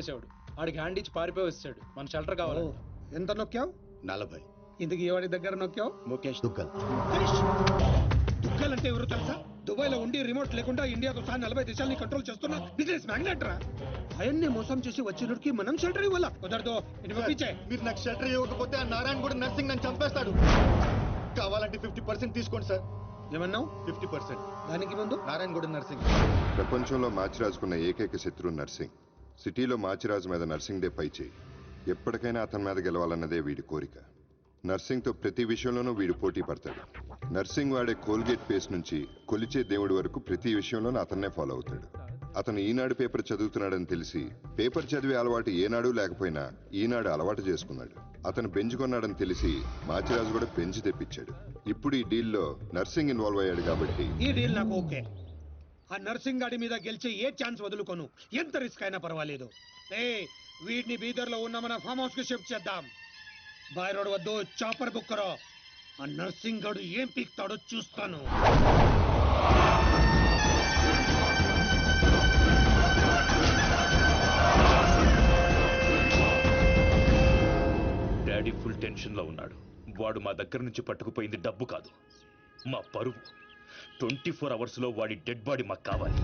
చేసేవాడు. ఆడికి హ్యాండ్ ఇచ్చి పారిపోయి వచ్చాడు. మన షెల్టర్ కావాలి. ఎంత నొక్కావు? 40. ఇందుకు ఎవరి దగ్గర నొక్కావు? ముఖేష్ దుగ్గల్. దుగ్గల్ అంటే ఎవరు తెలుసా? దుబాయ్ లో ఉండి రిమోట్ లేకుండా ఇండియాతో సహా 40 దేశాలని కంట్రోల్ చేస్తున్నా బిజినెస్ మ్యాగ్నెట్ రా. ఆయన్ని మోసం చేసి వచ్చినడికి మనం షెల్టర్ ఇవ్వాల. కుదరదు. ఇటు పంపించే. మీరు నాకు షెల్టర్ ఇవ్వకపోతే ఆ నారాయణ కూడా నర్సింగ్ నన్ను చంపేస్తాడు. కావాలంటే 50% తీసుకోండి సార్. ఏమన్నావు? 50%. దానికి ముందు నారాయణ కూడా నర్సింగ్. ప్రపంచంలో మాచిరాజుకున్న ఏకైక శత్రువు నర్సింగ్. సిటీలో మాచిరాజు మీద నర్సింగ్ డే పై చేయి. ఎప్పటికైనా అతని మీద గెలవాలన్నదే వీడి కోరిక. నర్సింగ్తో ప్రతి విషయంలోనూ వీడు పోటీ పడతాడు. నర్సింగ్ వాడే కోల్గేట్ పేస్ట్ నుంచి కొలిచే దేవుడి వరకు ప్రతి విషయంలోనూ అతన్నే ఫాలో అవుతాడు. అతను ఈనాడు పేపర్ చదువుతున్నాడని తెలిసి పేపర్ చదివే అలవాటు ఏనాడు లేకపోయినా ఈనాడు అలవాటు చేసుకున్నాడు. అతను బెంచ్ కొన్నాడని తెలిసి మాచిరాజు కూడా బెంచ్ తెప్పించాడు. ఇప్పుడు ఈ డీల్లో నర్సింగ్ ఇన్వాల్వ్ అయ్యాడు కాబట్టి ఈ డీల్ నాకు ఓకే. ఆ నర్సింగ్ గాడి మీద గెలిచే ఏ ఛాన్స్ వదులుకోను. ఎంత రిస్క్ అయినా పర్వాలేదు. వీడిని బీదర్ లో ఉన్న మన ఫామ్ హౌస్ కి షిఫ్ట్ చేద్దాం. బాయ్ రోడ్ వద్దు, చాపర్ బుక్ కరో. ఆ నర్సింగ్ గాడు ఏం పీక్తాడో చూస్తాను. డాడీ ఫుల్ టెన్షన్ లో ఉన్నాడు. వాడు మా దగ్గర నుంచి పట్టుకుపోయింది డబ్బు కాదు, మా పరువు. 24 అవర్స్ లో వాడి డెడ్ బాడీ మాకు కావాలి.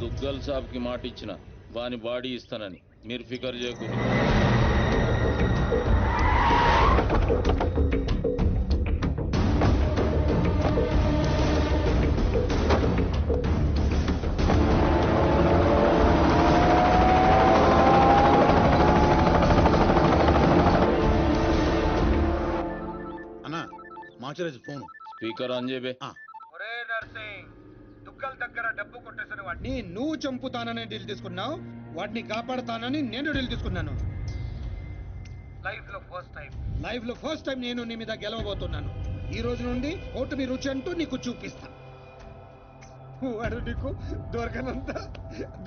దుగ్గల్ సాబ్ కి మాట ఇచ్చిన వాని బాడీ ఇస్తానని మీరు ఫికర్ చేయకూడదు. అన్నా మాచిరాజు ఫోన్. స్పీకర్ ఆన్ చేయబే. ఒరే నర్సింగ్, దుగ్గల్ దగ్గర డబ్బు కొట్టేసిన వాడిని నువ్వు చంపుతానని డీల్ తీసుకున్నావు. వాడిని కాపాడుతానని నేను డీల్ తీసుకున్నాను. లైఫ్ లో ఫస్ట్ టైం నేను నీ మీద గెలవబోతున్నాను. ఈ రోజు నుండి ఓటమి రుచి అంటూ నీకు చూపిస్తా. వాడు నీకు దొరకనంత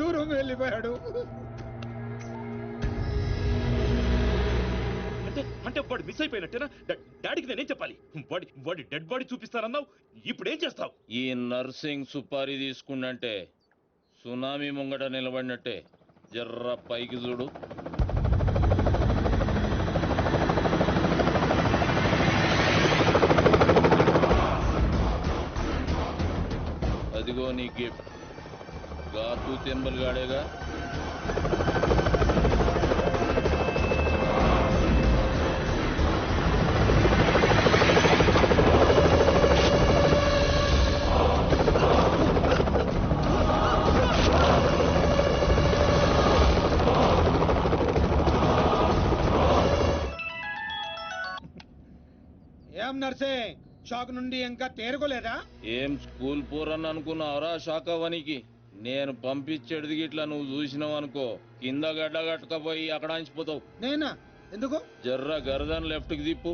దూరం వెళ్ళిపోయాడు. అంటే వాడు మిస్ అయిపోయినట్టేనా? డాడీకి నేనేం చెప్పాలి? వాడి డెడ్ బాడీ చూపిస్తానన్నావు, ఇప్పుడేం చేస్తావు? ఈ నర్సింగ్ సుపారీ తీసుకుండంటే సునామీ ముంగట నిలబడినట్టే. జర్ర పైకి చూడు. అదిగో నీ గిఫ్ట్. గాతు తెంబల్ గాడేగా. ఏం నర్సింగ్, షాక్ నుండి ఇంకా తేరుకోలేదా? ఏం స్కూల్ పోరని అనుకున్నావురా షాక్ అవ్వనికి? నేను పంపించేది గిట్లా నువ్వు చూసినావు అనుకో, కింద గడ్డ కట్టుకపోయి అక్కడ అంచిపోతావు. నేనా? ఎందుకు? జర్ర గర్దన్ లెఫ్ట్ కి తిప్పు.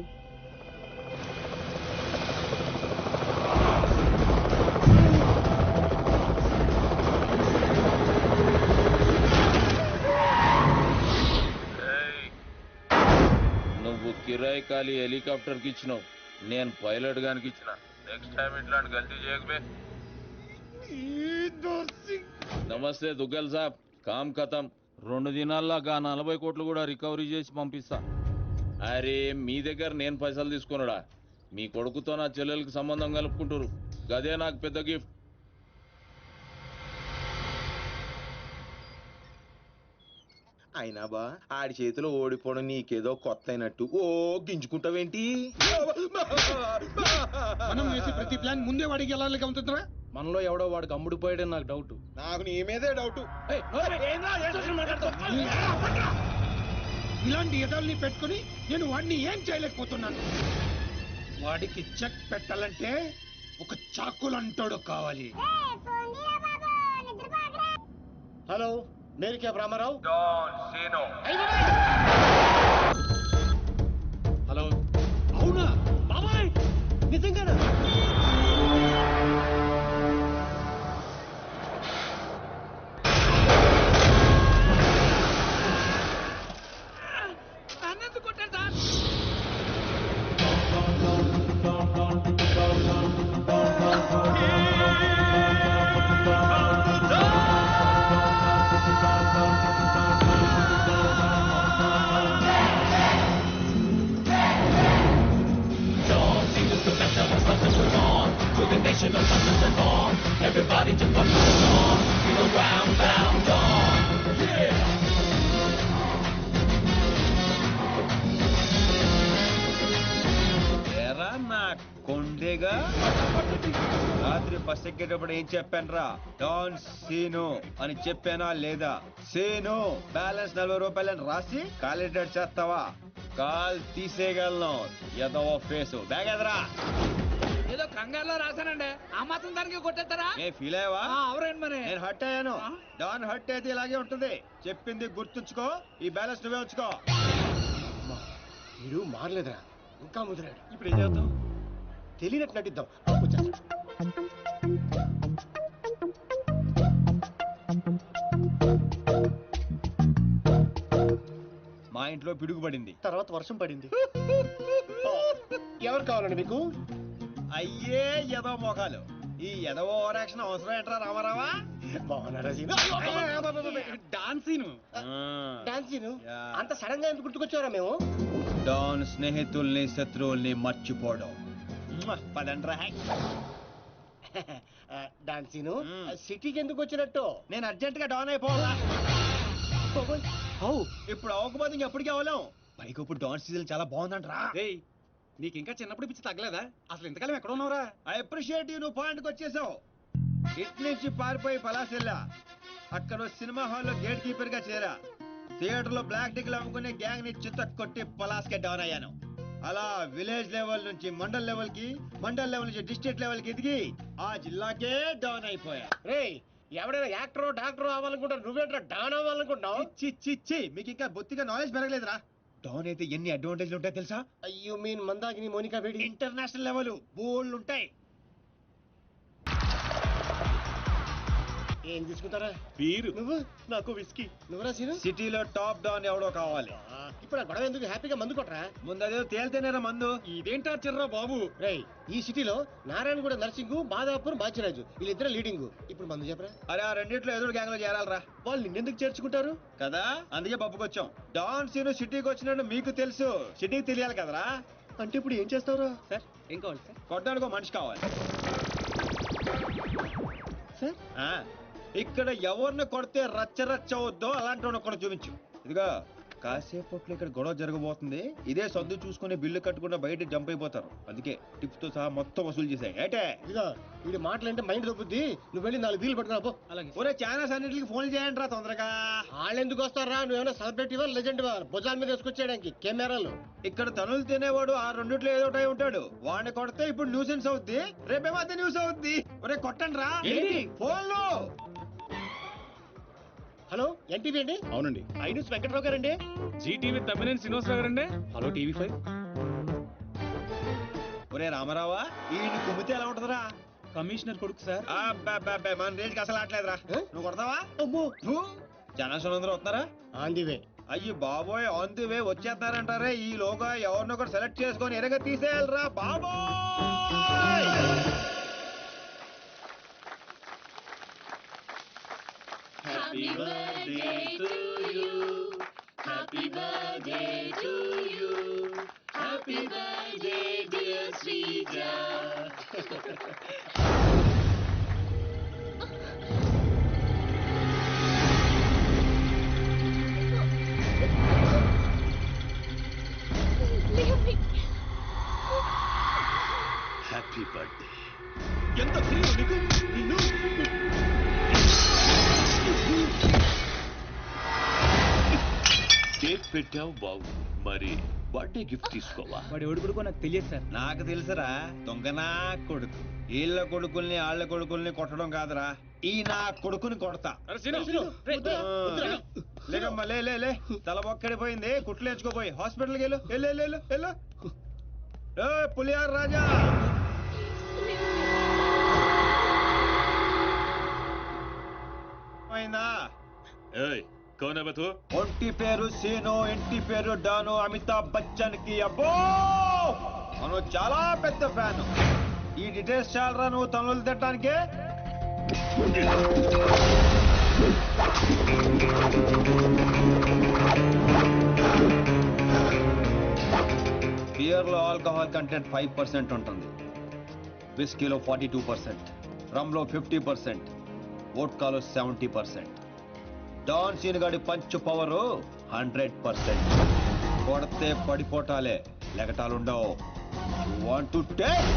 నువ్వు కిరాయి ఖాళీ హెలికాప్టర్ కి ఇచ్చినావు, నేను పైలట్ గానికి ఇచ్చిన. నెక్స్ట్ టైం ఇట్లాంటి గల్తీ చేయకబే. నమస్తే దుగ్గల్ సాబ్, కామ్ ఖతం. 2 దినాల్లో 40 కోట్లు కూడా రికవరీ చేసి పంపిస్తా. అరే మీ దగ్గర నేను పైసలు తీసుకున్నాడా? మీ కొడుకుతో నా చెల్లెలకి సంబంధం కలుపుకుంటారు, గదే నాకు పెద్ద గిఫ్ట్. అయినా బా ఆడి చేతిలో ఓడిపోవడం నీకేదో కొత్త అయినట్టు ఓ గింజుకుంటావేంటి? మనం వేసే ప్రతి ప్లాన్ ముందే వాడికి ఎలా ఉంటుందిరా? మనలో ఎవడో వాడికి అమ్ముడు పోయాడని నాకు డౌట్. నాకు నీ మీదే డౌట్. ఇలాంటి ఎదల్ని పెట్టుకుని నేను వాడిని ఏం చేయలేకపోతున్నాను. వాడికి చెక్ పెట్టాలంటే ఒక చాకులంటోడు కావాలి. హలో, నేను క్యా రామారావు. హలో, అవునా బాబాయ్? నిజంగానా? కొండేగా రాత్రి బస్ ఎక్కేటప్పుడు ఏం చెప్పాను రా? డాన్ సీను అని చెప్పానా లేదా? సీను బ్యాలెన్స్ 40 రూపాయలని రాసి కాలిడేట్ చేస్తావా? కాల్ తీసేయగలను. ఎదవ ఫేసు బ్యాగ్ ఎదరా. ఏదో కంగారులో రాశానండి, ఆ మాత్రం దానికి కొట్టేస్తారా? ఏ ఫీల్ అయ్యావా? అవరేంటి మరి? నేను హర్ట్ అయ్యాను. డాన్ హర్ట్ అయితే ఇలాగే ఉంటుంది. చెప్పింది గుర్తుంచుకో. ఈ బ్యాలెన్స్ నువ్వే ఉంచుకో. వీడు మారలేదురా, ఇంకా ముదిరాడు. ఇప్పుడు ఏం చేద్దాం? తెలియనట్టు నటిద్దాం. వచ్చేస్తాడు. మా ఇంట్లో పిడుగు పడింది. తర్వాత వర్షం పడింది. ఎవరు కావాలండి మీకు? అయ్యే ఎదవ మొఖాలు. ఈ ఎదవ ఓవర్ యాక్షన్ అవసరం ఏంట్రా రామారావా? బాగున్నారా సీను? డాన్సీను డాన్సీను యా. అంత సడన్ గా ఎందుకు గుర్తుకొచ్చారా మేము? డాన్ స్నేహితుల్ని శత్రువుల్ని మర్చిపోవడం. పదండ్రా. డాన్సీను సిటీకి ఎందుకు వచ్చినట్టు? నేను అర్జెంట్ గా డాన్ అయిపోవాలా? ఇప్పుడు అవ్వకపోతే ఇంకెప్పటికీ అవ్వలేం. పైకి ఇప్పుడు డాన్ సీజన్ చాలా బాగుందంట్రా. రేయ్, నీకు ఇంకా చిన్నప్పుడు పిచ్చి తగ్గలేదా? అసలు ఇంతకాలం ఎక్కడ ఉన్నావురా? I appreciate you. నువ్వు పాయింట్కి వచ్చేసావు. ఇటు నుంచి పారిపోయి పలాసెల్లా. అక్కడ సినిమా హాల్లో గేట్ కీపర్ గా చేరా. థియేటర్ లో బ్లాక్ టికెట్లు అమ్ముకునే గ్యాంగ్ ని చిత్త కొట్టి పలాస్ కే డౌన్ అయ్యాను. అలా విలేజ్ లెవెల్ నుంచి మండల్ లెవెల్ కి, మండల్ లెవెల్ నుంచి డిస్ట్రిక్ట్ లెవెల్ కి ఎదిగి ఆ జిల్లాకే డౌన్ అయిపోయా. రేయ్, ఎవడైనా యాక్టర్ డాక్టర్ అవ్వాలనుకుంటారు, నువ్వేంట్రా డాన్ అవ్వాలనుకుంటున్నావు? చి మీకు ఇంకా బొత్తిగా నాలెడ్జ్ పెరగలేదురా. డౌన్ అయితే ఎన్ని అడ్వాంటేజ్లు ఉంటాయి తెలుసా? యు మీన్ మందాకిని మోనికా వేడి? ఇంటర్నేషనల్ లెవెల్ బోల్డ్ ఉంటాయి. ఏం తీసుకుంటారా? వీరు నువ్వు? నాకు విస్కీ. నువ్వురా సీను? సిటీలో టాప్ డౌన్ ఎవడో కావాలి. ఇప్పుడు ఆ గొడవ ఎందుకు? హ్యాపీగా మందు కొట్టరా. ముందు అదే తేలితేనేరా మందు. ఇదేంటా చిర్రా బాబు? రేయ్, ఈ సిటీలో నారాయణగూడ నర్సింగ్, మాదాపూర్ బాచిరాజు వీళ్ళిద్దరు లీడింగ్. ఇప్పుడు మందు చెప్పరా. అరే ఆ రెండిట్లో ఎదురు గ్యాంగ్ లో చేరాలరా. వాళ్ళు నిన్నెందుకు చేర్చుకుంటారు కదా, అందుకే పప్పుకొచ్చాం. డాన్ సీను సిటీకి వచ్చినట్టు మీకు తెలుసు, సిటీకి తెలియాలి కదరా. అంటే ఇప్పుడు ఏం చేస్తావురా? సార్ ఏం కావాలి సార్? కొట్టడానికి ఒక మనిషి కావాలి. సార్ ఆ, ఇక్కడ ఎవరిని కొడితే రచ్చ అవుద్దో అలాంటి ఒకటి చూపించు. ఇదిగా కాసేపట్లో ఇక్కడ గొడవ జరగబోతుంది. ఇదే సర్దు చూసుకుని బిల్లు కట్టకుండా బయట జంప్ అయిపోతారు. అందుకే టిప్స్ తో సహా మొత్తం వసూలు చేశాయి. ఏటే ఇదిగో వీడి మాటలంటే మైండ్ దొబ్బుద్ది. నువ్వు వెళ్ళి 4 బీలు పట్టుకురా పో. అలాగే. ఒరే ఛానల్స్ అన్నిటికి ఫోన్ చేయండి రా తొందరగా. వాళ్ళు ఎందుకు వస్తారా? నువ్వేమైనా సెలబ్రిటీవా, లెజెండ్వా? భుజాల మీద వేసుకొచ్చేయడానికి కెమెరాలు. ఇక్కడ తనులు తినేవాడు ఆ రెండిట్లో ఏదో ఒకటి ఉంటాడు. వాడిని కొడితే ఇప్పుడు న్యూసెన్స్ అవుద్ది, రేపేమో అదే న్యూస్ అవుద్ది. ఒరే కొట్టండి రా ఫోన్లు. హలో, ఎన్టీవీ అండి? అవునండి. ఐన్యూస్ వెంకట్రావు గారండి? జీటీవీ తమ్మినేని శ్రీనివాసరావు గారండి. Hello TV5. ఒరే రామారావా, ఈ కుమ్మితే ఎలా ఉంటదిరా? కమిషనర్ కొడుకు సార్. అబ్బబ్బబ్బే, మన రేంజ్కి అసలు ఆటలేదురా. నువ్వు కొడతావా? అమ్మో, జనాలు అందరూ వస్తున్నారా? On the way. అయ్యి బాబోయ్, ఆన్ ది వే వచ్చేస్తారంటారే. ఈ లోగా ఎవరినో ఒకటి సెలెక్ట్ చేసుకొని ఎరగ తీసేయాలరా బాబోయ్. Happy birthday to you. Happy birthday to you. Happy birthday, dear Srija. Happy birthday. ఎంత ధైర్యం నీకు? నిన్ను కేక్ పెట్టావు బాబు, మరి బర్త్డే గిఫ్ట్ తీసుకోవా? వాడు ఎవడు కొడుకో నాకు తెలియదు సార్. నాకు తెలుసురా, దొంగనా కొడుకు. వీళ్ళ కొడుకుల్ని వాళ్ళ కొడుకుల్ని కొట్టడం కాదురా, ఈ నా కొడుకుని కొడతా. లేకమ్మా, లే లే లే. తల ఒక్కడిపోయింది, కుట్లు వేసుకోపోయి హాస్పిటల్కి వెళ్ళు. వెళ్ళు. ఏ పులియార్ రాజా, పోయిందా? ఏయ్, కౌన్ హై బతూ? ఒంటి పేరు సీను, ఇంటి పేరు డాను. అమితాబ్ బచ్చన్ కి అబ్బో మనం చాలా పెద్ద ఫ్యాన్. ఈ డీటెయిల్స్ చాలరా నువ్వు తనులు తిట్టడానికి? బియర్ లో ఆల్కహాల్ కంటెంట్ 5% ఉంటుంది, విస్కీలో 42%, రమ్ లో 50%, వోడ్కాలో 70%. డాన్ సీన్ గాడి పంచ్ పవర్ 100%. కొడితే పడిపోటాలే, లెగటాలుండవు. వాంట్ టు టేక్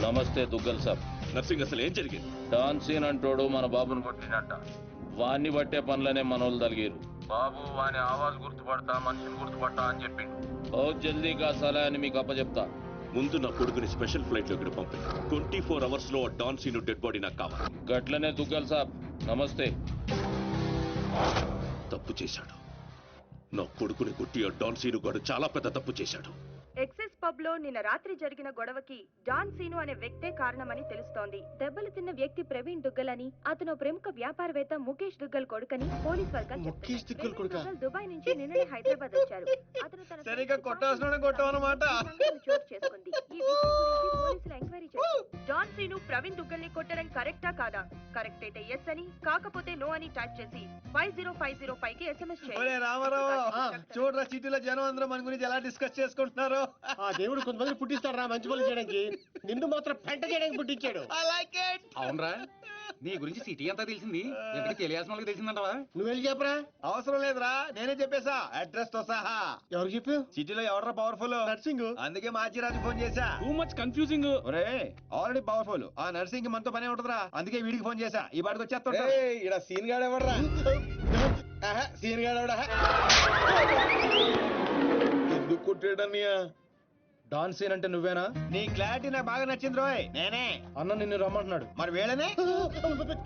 నమస్తే దుగ్గల్ సాబ్. నర్సింగ్ అసలు ఏం జరిగింది? డాన్ సీన్ అంటోడు మన బాబుని కొట్టినట్ట. వాణ్ణి బట్టే పనులనే మనోళ్ళు తలిగారు. బాబు వాని ఆవాజ్ గుర్తుపడతా, మనిషిని గుర్తుపడతా అని చెప్పిండు. బహుత్ జల్దీగా సలహా అని మీకు అప్పచెప్తా. ముందు నా కొడుకుని స్పెషల్ ఫ్లైట్ లో ఇక్కడ పంపి 24 hours లో డాన్ సీను డెడ్ బాడీ నాకు కావాలి. గట్లనే దుగ్గల్ సాబ్. నమస్తే. తప్పు చేశాడు. నా కొడుకుని కొట్టి ఆ డాన్ సీను గాడు చాలా పెద్ద తప్పు చేశాడు. ఎక్సెస్ పబ్ లో నిన్న రాత్రి జరిగిన గొడవకి డాన్ సీను అనే వ్యక్తే కారణమని తెలుస్తోంది. దెబ్బలు తిన్న వ్యక్తి ప్రవీణ్ దుగ్గల్ అని, అతను ప్రముఖ వ్యాపారవేత్త ముఖేష్ దుగ్గల్ కొడుకని పోలీస్ వర్గాలు చెప్తున్నారు. దుబాయ్ నుంచి నిన్ననే హైదరాబాద్ వచ్చారు. అతను తన సరిగ్గా కొట్టాల్సిన కొట్టావన్నమాట. చోటు చేసుకుంది. ఈ విషయం గురించి పోలీసులు ఎంక్వైరీ చేశారు. డాన్ సీను ప్రవీణ్ దుగ్గల్ ని కొట్టడం కరెక్టా కాదా? కరెక్ట్ అయితే ఎస్ అని, కాకపోతే నో అని టైప్ చేసి 50505 కి SMS చేయండి. రామారావు చూడరా, సిటీలో జనం అందరూ మన గురించి ఎలా డిస్కస్ చేసుకుంటున్నారు. ఆ దేవుడు కొంతమంది పుట్టిస్తాడు రా మంచి పనులు చేయడానికి. నిన్ను మాత్రం పెంట చేయడానికి పుట్టించాడు. అవునరా, నీ గురించి సిటీ అంతా తెలిసింది. ఎందుకు తెలియాల్సిన వాళ్ళకి తెలిసిందంటవా? నువ్వు వెళ్ళి చెప్పరా. అవసరం లేదురా, నేనే చెప్పేశా అడ్రస్ తో సహా. ఎవరు చెప్పావు? సిటీలో ఎవడరా పవర్ఫుల్? నర్సింగ్. అందుకే మాచిరాజు ఫోన్ చేశా. Too much confusing. ఒరే ఆల్రెడీ పవర్ఫుల్, ఆ నర్సింగ్ మనతో పనే ఉంటదిరా. అందుకే వీడికి ఫోన్ చేశా. ఈ బాడికి వచ్చేస్తా. ఇక్కడ సీన్ గాడు ఎవడరా? సీన్ గాడు ఎవడా? ఎందుకు కొట్టాడన్నయ్య? డాన్ సీన్ అంటే నువ్వేనా? నీ క్లారిటీ నాకు బాగా నచ్చింది రోయ్. నేనే. అన్న నిన్ను రమ్మంటున్నాడు. మరి వేళనే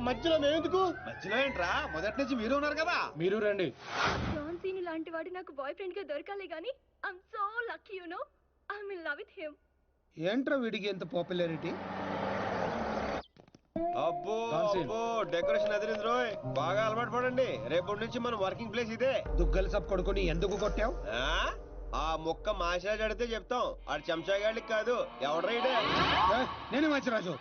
మధ్యలో మేమెందుకు? మధ్యలో ఏంట్రా, మొదటి నుంచి మీరు ఉన్నారు కదా. మీరు రండి. డాన్ సీను లాంటి వాడు నాకు బాయ్ ఫ్రెండ్ గా దొరకాలి గానీ I'm so lucky you know. I'm in love with him. ఏంట్రా వీడికి ఎంత పాపులారిటీ? అబ్బో అబ్బో, డెకరేషన్ అదిరింది రోయ్. బాగా అలవాటు పడండి. రేపటి నుంచి మన వర్కింగ్ ప్లేస్ ఇదే. దుగ్గల్ సబ్ కొడుకుని ఎందుకు కొట్టావు? ఆ మొక్క మాసిరాజు అడితే చెప్తాం. ఆడు చెంచాగాడికి కాదు. ఎవడ్రైడే? నేనే Machiraju.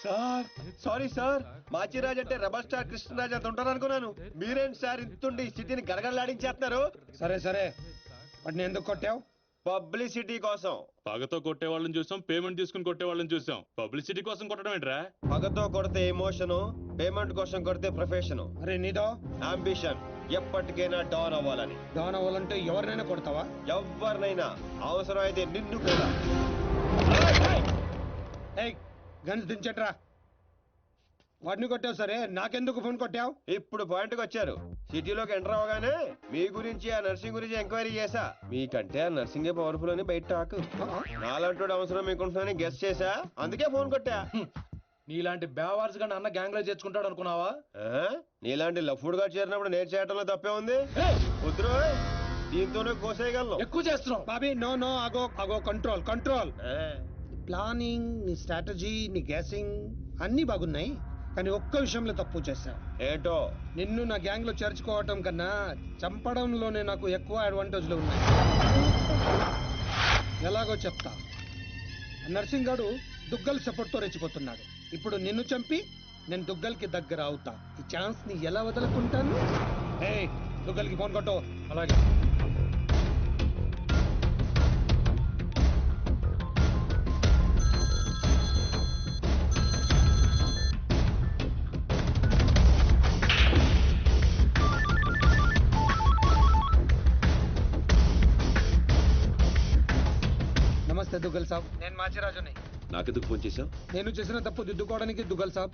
Sir sorry sir, Machiraj అంటే రెబల్ స్టార్ కృష్ణరాజ్ అంత ఉంటారు అనుకున్నాను. మీరేంటి సార్ ఇంతుండి సిటీని గడగడలాడించేస్తున్నారు? సరే సరే, వాడిని ఎందుకు కొట్టావు? పబ్లిసిటీ కోసం. పగతో కొట్టే వాళ్ళని చూసాం, పేమెంట్ తీసుకుని కొట్టే వాళ్ళని చూసాం. పబ్లిసిటీ కోసం కొట్టడం ఏంట్రా? పగతో కొడితే ఎమోషను, పేమెంట్ కోసం కొడితే ప్రొఫెషను. అరే నీదో అంబిషన్ ఎప్పటికైనా డాన్ అవ్వాలని. డాన్ అవ్వాలంటే ఎవరినైనా కొడతావా? ఎవరినైనా, అవసరం అయితే నిన్ను కూడా. గన్స్ దించట్రా. వాడిని కొట్టావు సరే, నాకెందుకు ఫోన్ కొట్టావు? ఇప్పుడు పాయింట్కి వచ్చారు. సిటీలోకి ఎంటర్ అవగానే మీ గురించి, ఆ నర్సింగ్ గురించి ఎంక్వైరీ చేశా. మీకంటే ఆ నర్సింగే పవర్ఫుల్ అని బయట టాక్. నాలంటోడు అవసరం మీకుంటుందని గెస్ చేశా, అందుకే ఫోన్ కొట్టా. నీలాంటి బేవార్స్ గాని అన్న గ్యాంగ్ లో చేర్చుకుంటాడు అనుకున్నావా? నీలాంటి లఫ్డ్ గా చేరినప్పుడు నేను చేయటంలో తప్పే ఉంది. వద్దురు దీంతోనే కోసేయగలను. ఎక్కువ చేస్తున్నావు. బాబీ నో నో అగో అగో కంట్రోల్ కంట్రోల్. ప్లానింగ్, నీ స్ట్రాటజీ, నీ గ్యాసింగ్ అన్ని బాగున్నాయి, కానీ ఒక్క విషయంలో తప్పు చేశావు. ఏంటో? నిన్ను నా గ్యాంగ్ లో చేర్చుకోవటం కన్నా చంపడంలోనే నాకు ఎక్కువ అడ్వాంటేజ్లు ఉన్నాయి. ఎలాగో చెప్తా. నర్సింగ్ గాడు దుగ్గల్ సపోర్ట్ తో రెచ్చిపోతున్నాడు. ఇప్పుడు నిన్ను చంపి నేను దుగ్గల్ కి దగ్గర అవుతా. ఈ ఛాన్స్ ని ఎలా వదులుకుంటాను? ఏయ్, దుగ్గల్ కి ఫోన్ కొట్టు. అలాగే. నమస్తే దుగ్గల్ సాబ్, నేను మాచిరాజుని. నాకెందుకు ఫోన్ చేశావు? నేను చేసిన తప్పు దిద్దుకోవడానికి దుగ్గల్ సాబ్,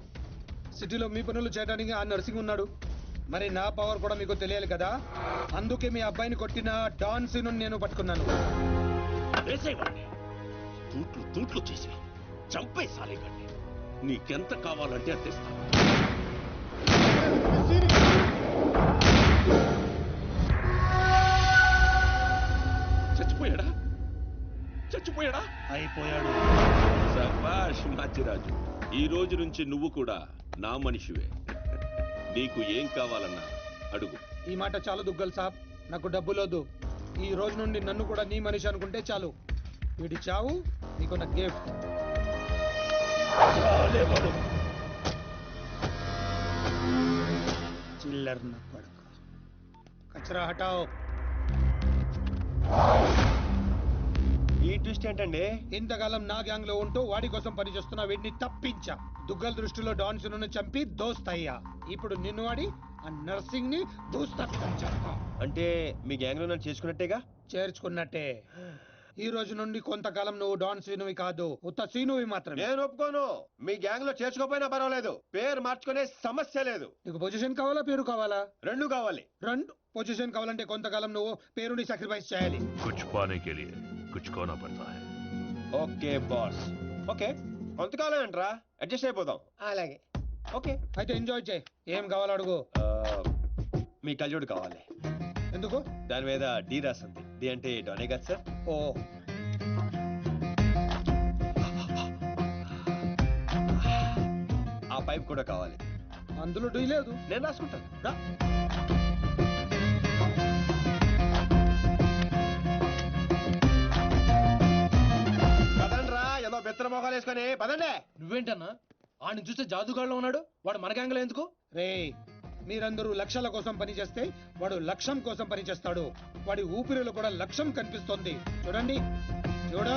సిటీలో మీ పనులు చేయడానికి ఆ నర్సింగ్ ఉన్నాడు. మరి నా పవర్ కూడా మీకు తెలియాలి కదా, అందుకే మీ అబ్బాయిని కొట్టిన డాన్ సీను నేను పట్టుకున్నాను. తూట్లు తూట్లు చేసి చంపే సాలేగండి. నీకెంత కావాలంటే అంతేస్తాను. చచ్చిపోయాడా? చచ్చిపోయాడా? అయిపోయాడు. శభాష్ మాచిరాజు, ఈ రోజు నుంచి నువ్వు కూడా నా మనిషివే. నీకు ఏం కావాలన్నా అడుగు. ఈ మాట చాలు దుగ్గల్ సాబ్, నాకు డబ్బులోదు. ఈ రోజు నుండి నన్ను కూడా నీ మనిషి అనుకుంటే చాలు. వీడి చావు నీకు నా గిఫ్ట్. చిల్లర్ నా కొడుకు. కచరా హటావ్. ఈ ట్విస్ట్ ఏంటండి? ఇంతకాలం నా గ్యాంగ్ లో ఉంటూ వాడి కోసం పనిచేస్తున్న వీడిని తప్పించా. దుగ్గల్ దృష్టిలో డాన్ సిను చంపి దోస్తయ్యా. ఇప్పుడు నిన్ను వాడి ఆ నర్సింగ్ ని దూస్తా. అంటే మీ గ్యాంగ్ లో నన్ను చేసుకున్నట్టేగా? చేర్చుకున్నట్టే. ఈ రోజు నుండి కొంతకాలం నువ్వు డాన్ సీనువి కాదు, ఉత్త సీనువి మాత్రమే. నేను ఒప్పుకోను. మీ గ్యాంగ్ లో చేర్చుకోపోయినా పర్వాలేదు, పేరు మార్చుకునే సమస్య లేదు. నీకు పొజిషన్ కావాలా, పేరు కావాలా? రెండు కావాలి. రెండు. పొజిషన్ కావాలంటే కొంతకాలం నువ్వు పేరుని సాక్రిఫైస్ చేయాలి. कुछ पाने के लिए कुछ खोना पड़ता है. Okay boss. ఓకే, కొంతకాలం ఏంట్రా, అడ్జస్ట్ అయిపోదాం. అలాగే. ఓకే, అయితే ఎంజాయ్ చేయి. ఏం కావాలో అడుగు. మీ కళ్ళజోడు కావాలి. ఎందుకు? దాని మీద డి రాసింది. డి అంటే డోనే కదా సార్? ఓ, ఆ పైప్ కూడా కావాలి. అందులో డీ లేదు. నేను రాసుకుంటాను. రా. పదండ్రా, ఏదో బెత్తర మొఖాలు వేసుకొని పదండి. నువ్వేంటన్నా ఆయన చూస్తే జాదుగాళ్ళలో ఉన్నాడు, వాడు మన గ్యాంగ్లో ఎందుకు? రే, మీరందరూ లక్ష్యాల కోసం పని చేస్తే వాడు లక్ష్యం కోసం పని చేస్తాడు. వాడి ఊపిరిలో కూడా లక్ష్యం కనిపిస్తోంది. చూడండి, చూడా.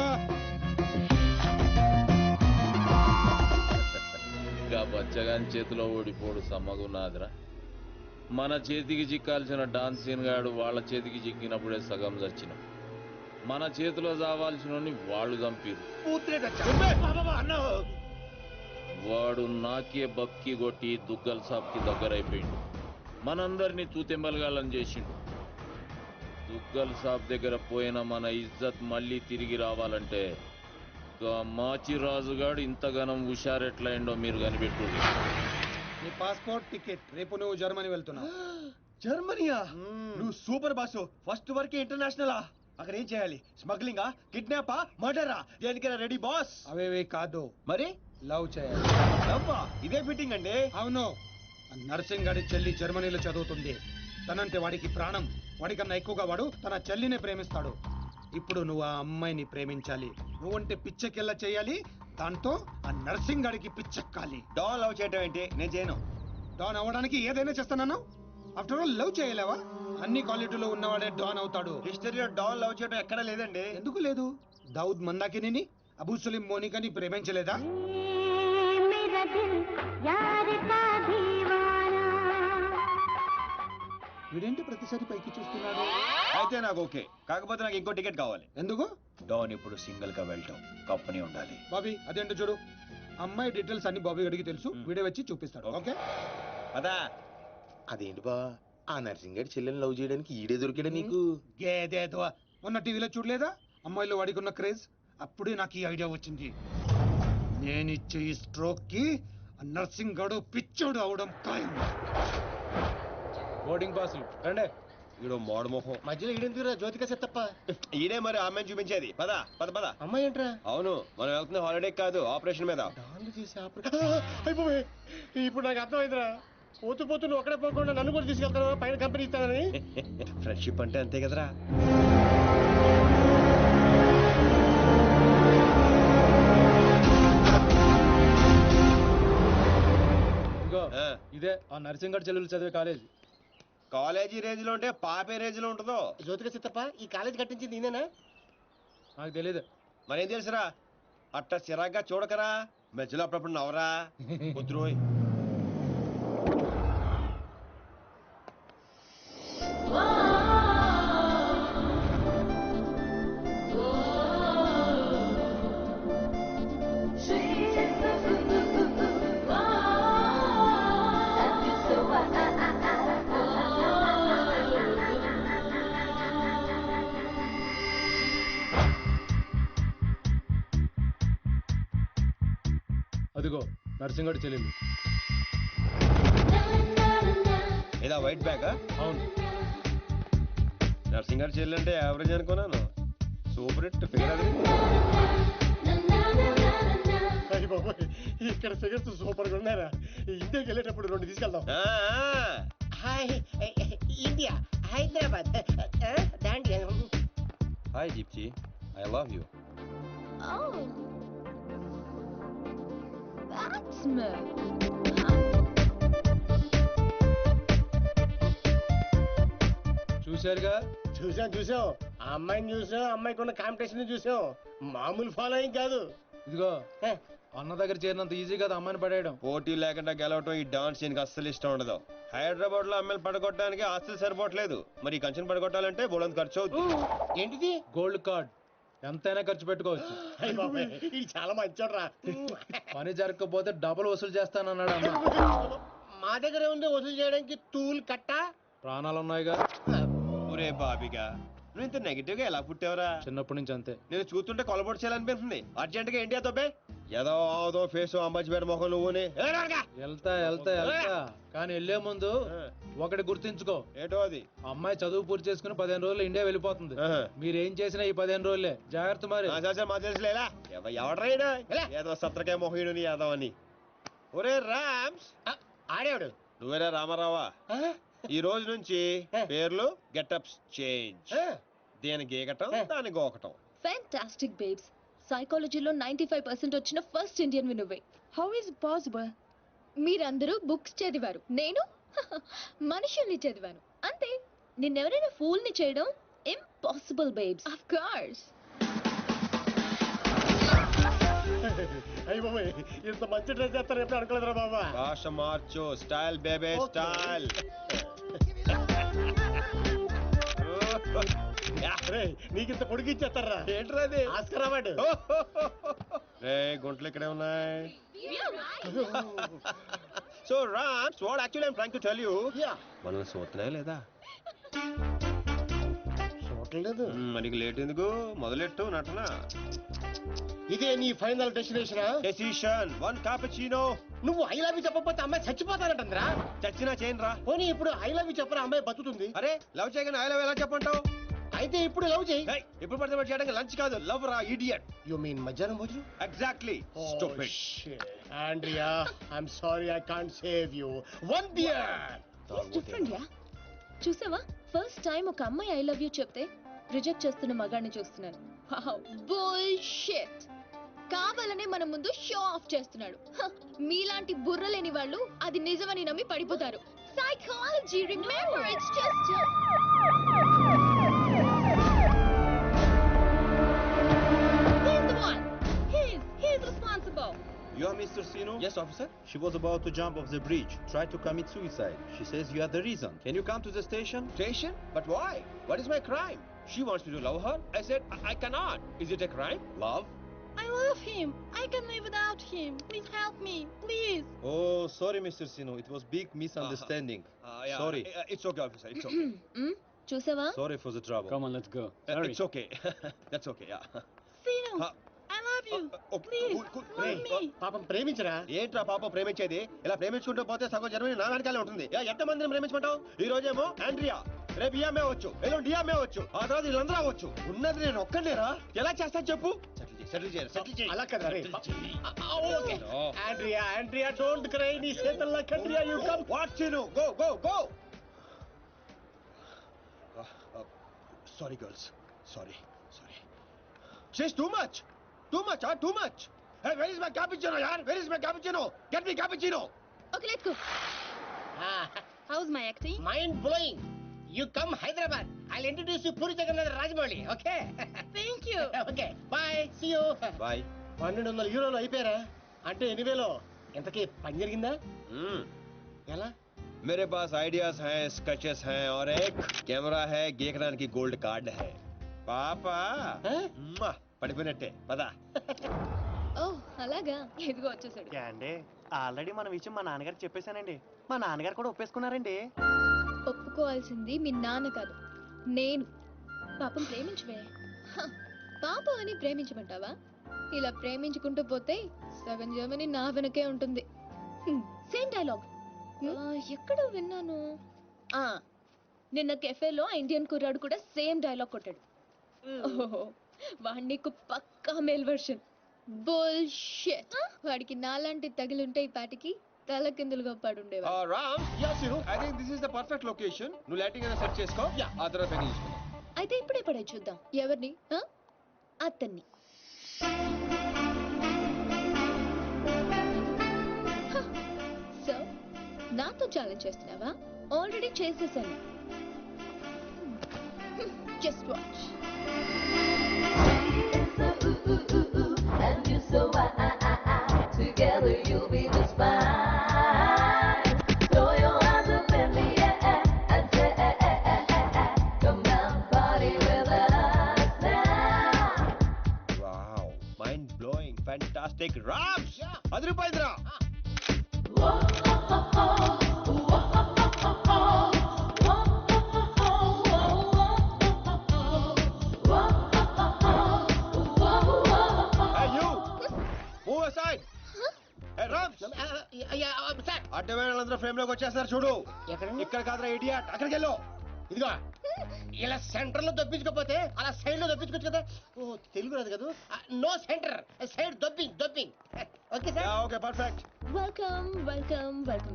ఇంకా బచ్చగాని చేతిలో ఓడిపోడు సమ్మగున్నాదిరా. మన చేతికి చిక్కాల్సిన డాన్సీన్ గాడు వాళ్ళ చేతికి చిక్కినప్పుడే సగం చచ్చినాం. మన చేతిలో చావాల్సిన వాళ్ళు చంపిరు. వాడు నాకే బక్కి కొట్టి దుగ్గల్ సాబ్కి దగ్గరైపోయిండు. మనందరినీ తూతెంబలగాళ్ళని చేసిండు. దుగ్గల్ సాబ్ దగ్గర పోయిన మన ఇజ్జత్ మళ్ళీ తిరిగి రావాలంటే మాచిరాజుగాడు ఇంతగానం హుషారెట్లయిండో మీరు కనిపెట్టుర్రి. నీ పాస్పోర్ట్, టికెట్. రేపు నువ్వు జర్మనీ వెళ్తున్నావు. జర్మనీయా? నువ్వు సూపర్ బాసు. ఫస్ట్ వరకే ఇంటర్నేషనలా? అక్కడ ఏం చేయాలి? స్మగ్లింగా, కిడ్నాపా, మర్డరా? దేనికైనా రెడీ బాస్. అవేవే కాదు, మరి లవ్ చేయాలి. లవ్వా? ఇదే ఫిట్టింగ్ అండి. అవును. నర్సింగ్ గారి చెల్లి జర్మనీలో చదువుతుంది. తనంటే వాడికి ప్రాణం. వాడికన్నా ఎక్కువగా వాడు తన చెల్లినే ప్రేమిస్తాడు. ఇప్పుడు నువ్వు ఆ అమ్మాయిని ప్రేమించాలి. నువ్వంటే పిచ్చెకెళ్ళ చేయాలి. దాంతో ఆ నర్సింగ్ గాడికి పిచ్చెక్కాలి. డాన్ లవ్ చేయటం ఏంటి? నేను చేయను. డాన్ అవ్వడానికి ఏదైనా చేస్తానన్నా? ఆఫ్టర్ ఆల్ లవ్ చేయలేవా? అన్ని క్వాలిటీలో ఉన్నవాడే డాన్ అవుతాడు. హిస్టరీలో డాన్ లవ్ చేయడం ఎక్కడా లేదండి. ఎందుకు లేదు? దావుద్ మందాకిని, అబూ సలీం మోనికని ప్రేమించలేదా? వీడేంటి ప్రతిసారి పైకి చూస్తున్నాడు? అయితే నాకు ఓకే, కాకపోతే నాకు ఇంకో టికెట్ కావాలి. ఎందుకు? డాన్ ఇప్పుడు సింగిల్ గా వెళ్ళటం, కంపెనీ ఉండాలి. బాబీ, అదేంటో చూడు. అమ్మాయి డీటెయిల్స్ అన్ని బాబీ గడికి తెలుసు. వీడే వచ్చి చూపిస్తాడు. ఓకే అదా? అదేంటి బా, ఆ నర్సింగ్ గారి చెల్లెని లవ్ చేయడానికి ఈడే దొరికాడా నీకు? గేదేదో మొన్న టీవీలో చూడలేదా అమ్మాయిలో వాడికి ఉన్న క్రేజ్? అప్పుడే నాకు ఈ ఐడియా వచ్చింది. నేనిచ్చే ఈ స్ట్రోక్ కి నర్సింగ్ గడు పిచ్చోడు అవడం ఖాయం. బోర్డింగ్ పాసులు రండి. ఈడో మోడ మొహం. మధ్యలో ఈడెందుకురా జ్యోతిక తప్ప. ఈడే మరి అమ్మాయిని చూపించేది. పద పద పద. అమ్మాయి ఏంట్రా? అవును, మనం వెళ్తున్న హాలిడే కాదు, ఆపరేషన్ మీద. డాన్లు చేసి అయిపోయి ఇప్పుడు నాకు అర్థమైందిరా. పోతూ పోతూ నువ్వు ఒక్కడే పోకుండా నన్ను కూడా తీసుకెళ్తాను పైన కంపెనీ ఇస్తానని. ఫ్రెండ్షిప్ అంటే అంతే కదరా. ఇదే ఆ నర్సింగ్ చెల్లెలు చదివే కాలేజ్. కాలేజీ రేంజ్ లో ఉంటే పాపే రేంజ్ లో ఉంటుందో. జ్యోతిక సిత్తప్ప ఈ కాలేజ్ కట్టించింది నేనేనా? నాకు తెలియదు. మరేం తెలుసురా? అట్ట చిరాగ్గా చూడకరా, మధ్యలో అప్పుడప్పుడు నవ్వరా. కుదురోయ్. అదిగో నర్సింగ్ చెల్లెలు. ఏదా వైట్ బ్యాగ్? అవును. నర్సింగ్ గారు చెల్లంటే యావరేజ్ అనుకున్నాను. సూపర్ హిట్ ఫిగర్ అది. ఇక్కడ ఫిగర్స్ సూపర్ గా ఉన్నారా? ఇండియాకి వెళ్ళేటప్పుడు 2 తీసుకెళ్దాం. Hi India, Hyderabad. Hi Deepti, I love you. చూశారుగా? చూసాం. ఆ అమ్మాయిని చూసాం, అమ్మాయికి ఉన్న కాంపిటీషన్ చూసాం. మామూలు ఫాలోయింగ్ కాదు. ఇదిగో అన్న దగ్గర చేరినంత ఈజీ కదా అమ్మాయిని పడేయడం. పోటీ లేకుండా గెలవటం ఈ డాన్స్ దీనికి అస్సలు ఇష్టం ఉండదు. హైదరాబాద్ లో అమ్మాయిలు పడగొట్టడానికి ఆస్తులు సరిపోవట్లేదు. మరి ఈ కంచెను పడగొట్టాలంటే బోలంత ఖర్చు అవుతుంది. ఏంటిది? Gold card. ఎంతైనా ఖర్చు పెట్టుకోవచ్చు. ఇది చాలా మంచోడ్రా. పని జరగకపోతే డబుల్ వసూలు చేస్తానన్నాడు అన్న. మా దగ్గర ఉంది వసూలు చేయడానికి తూల్ కట్ట. ప్రాణాలు ఉన్నాయిగా. ఒరే బాబిగా, నువ్వు ఇంత నెగిటివ్ గా ఎలా పుట్టావురా? చిన్నప్పటి నుంచి అంతే. నేను చూస్తుంటే కొలబొట్టు చేయాలనిపిస్తుంది. అర్జెంట్ గా ఏంటి అదొబ్బే? ఏదో ఫేస్ అంబాజీపేట మొహం నువ్వుని. వెళ్తా కానీ వెళ్లే ముందు ఒకటి గుర్తించుకో. ఏటో అది? అమ్మాయి చదువు పూర్తి చేసుకుని 15 రోజులు ఇండియా వెళ్ళిపోతుంది. మీరేం చేసినా ఈ 15 రోజులే జాగ్రత్త. మరి మా తెలుసులేలా ఎవడ్రైనా ఏదో సత్రకాయ మొహీడు నీ యాదవ్ అని. ఒరే రామ్స్, ఆడేవాడు నువ్వేరా రామారావా? ఈ రోజు నుంచి పేర్లు గెటప్స్ చేంజ్. దేని గీకటం, దాని గోకటం. Fantastic babes. సైకాలజీలో 95% వచ్చిన ఫస్ట్ ఇండియన్ నువ్వే. How is possible? మీరందరూ బుక్స్ చదివారు, నేను మనుషుల్ని చదివాను. అంతే. నిన్నెవరైనా ఫూల్ ని చేయడం ఇంపాసిబుల్ బేబ్స్. Of course. అయ్య బాబాయ్, ఇంత మంచి డ్రెస్ చేస్తారు ఎప్పుడు అనుకోలేదురా బాబా. భాష మార్చు, స్టైల్ బేబే స్టైల్. నీకింత పొడిగిచ్చేస్తారా? ఏంట్రా అది? Oscar award. గుంటలు ఇక్కడే ఉన్నాయి. So Rams, what actually I'm trying to tell you, మనల్ని చూస్తున్నాయా లేదా? చూడలేదు. మనకి లేట్ ఎందుకు? మొదలెట్టు నటన. ఇదే నీ ఫైనల్ డెసిషన్. 1 cappuccino. నువ్వు ఐ లవ్ యూ చెప్పకపోతే అమ్మాయి చచ్చిపోతానంటరా. చచ్చినా చేయను రా. పోనీ ఇప్పుడు ఐ లవ్ యూ చెప్పరా, అమ్మాయి బతుకుతుంది. అరే లవ్ చేయగానే ఐ లవ్ ఎలా చెప్పంటావు? అయితే ఇప్పుడు లవ్ చేయి. ఇప్పుడు పడితే చేయడానికి లంచ్ కాదు, లవ్ రా ఇడియట్. యు మీన్ మధ్యాహ్నం భోజనం? Exactly. Stupid. Andrea, I'm sorry, I can't save you. 1 beer. Different yeah. చూసావా, ఫస్ట్ టైం ఒక అమ్మాయి ఐ లవ్ యూ చెప్తే రిజెక్ట్ చేస్తున్న మగాడిని చూస్తున్నాను. బుల్షిట్. కావాలనే మన ముందు షో ఆఫ్ చేస్తున్నాడు. మీలాంటి బుర్ర లేని వాళ్ళు అది నిజమని నమ్మి పడిపోతారు. Psychology, remember, it's just he's responsible. You are Mr. Sino? Yes, officer. She was about to jump off the bridge, tried to commit suicide. She says you are the reason. Can you come to the station? Station? But why? What is my crime? She wants me to love her. I said I cannot. Is it a crime? Love? I love him. I can live without him. Please help me, please. Oh, sorry, Mr. Sino. It was big misunderstanding. Yeah. Sorry. It's okay, officer. It's okay. చూసావా? Sorry for the trouble. Come on, let's go. It's okay. That's okay. Yeah. Sino, I love you. Please, love me. పాపం ప్రేమించరా. ఏంట్రా పాపం ప్రేమించేది? ఇలా ప్రేమించుకుంటూ పోతే సగం జన్మని నా వెనకాలే ఉంటుంది. ఎంత మందిని ప్రేమించుకుంటావు? ఈ రోజేమో ఆండ్రియా, రేపు ఈఎంఐ అవ్వచ్చు ఎల్లుండి ఈఎంఐ అవ్వచ్చు ఆ తర్వాత వీళ్ళందరూ అవ్వచ్చు ఉన్నది నేను ఒక్కనేరా ఎలా చేస్తాను చెప్పు సెటిల్ చేయి అలా కదా రే ఓకే ఆండ్రియా డోంట్ క్రై నీ చేతల్లో కండ్రియా you come what Chinu go go go sorry girls sorry she's too much hey where is my cappuccino yaar where is my cappuccino get me cappuccino Okay, let's go. How's my acting? mind blowing you come hyderabad I'll introduce you puri jagannath rajmouli okay Thank you. okay bye see you bye 1200 యూరోలు అయిపోయారా అంటే ఎనివేలో ఎంతకి పని జరిగిందా ఎలా मेरे पास ideas हैं sketches हैं और एक कैमरा है गेकरान की गोल्ड कार्ड है पापा పడిపోయినట్టే పదా Oh, అలాగా ఇదిగో వచ్చేసాడు. అంటే ఆల్రెడీ మన విషయం మా నాన్నగారికి చెప్పేశానండి మా నాన్నగారు కూడా ఒప్పేసుకున్నారండి ఒప్పుకోవాల్సింది మీ నాన్న కాదు, నేను. పాపం ప్రేమించవే. పాపం అని ప్రేమించమంటావా? ఇలా ప్రేమించుకుంటూ పోతే సగం జర్మనీ నా వెనకే ఉంటుంది. సేమ్ డైలాగ్ ఎక్కడో విన్నాను. నిన్న కెఫేలో ఇండియన్ కుర్రాడు కూడా సేమ్ డైలాగ్ కొట్టాడు. ఓహో, వాడి నీకు పక్కా మేల్ వర్షన్. బుల్షిట్. వాడికి నాలాంటి తగిలుంటే ఈ పాటికి తల కిందులుగా పడుండేవా. Ram I think this is the perfect location నువ్వు లైటింగ్ అయినా సెట్ చేసుకో ఆ తర్వాత పని చూసుకుందాం. అయితే ఇప్పుడే పడే చూద్దాం. ఎవరిని? అతన్ని. సో నాతో ఛాలెంజ్ చేస్తున్నావా? ఆల్రెడీ చేసేసాను. Just watch. And you so together you'll be just fine. Throw your hands up in the air and say, come down, party with us now. Wow, mind blowing, fantastic. Rams, అదిరిపోయిందిరా. అడ్డవేళందరూ frame లోకి వచ్చేస్తారు చూడు. ఇక్కడ కాదురా idiot, అక్కడికి వెళ్ళు. ఇదిగో ఇలా సెంటర్ లో దొప్పించుకోపోతే అలా సైడ్ లో దొప్పించుకోవచ్చు కదా. ఓ తెలుగు రాదు కదా. No centre, side dropping. Okay sir. Okay perfect. Welcome back.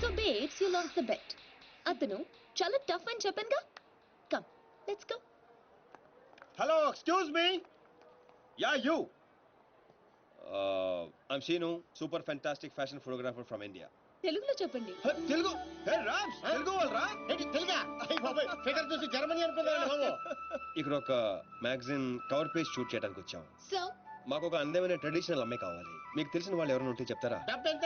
So babes, you lost the bet. అతను చాలా టఫ్ అని చెప్పానుగా. Come, let's go. Hello, excuse me. Yeah you. I'm Seenu, super fantastic fashion photographer from India. తెలుగులో చెప్పండి. తెలుగు? హే రామ్స్, తెలుగు వాళ్ళరా? ఏంటి తెలుగా? అయ్య బాబోయ్, ఫిగర్ చూసి జర్మనీ అనుకున్నాను బాబు. ఇక్కడ ఒక మ్యాగజైన్ కవర్ పేజ్ షూట్ చేయడానికి వచ్చాం. సో మాకు ఒక అందమైన ట్రెడిషనల్ అమ్మాయి కావాలి. మీకు తెలిసిన వాళ్ళు ఎవరైనా ఉంటే చెప్తారా? డబ్బు ఎంత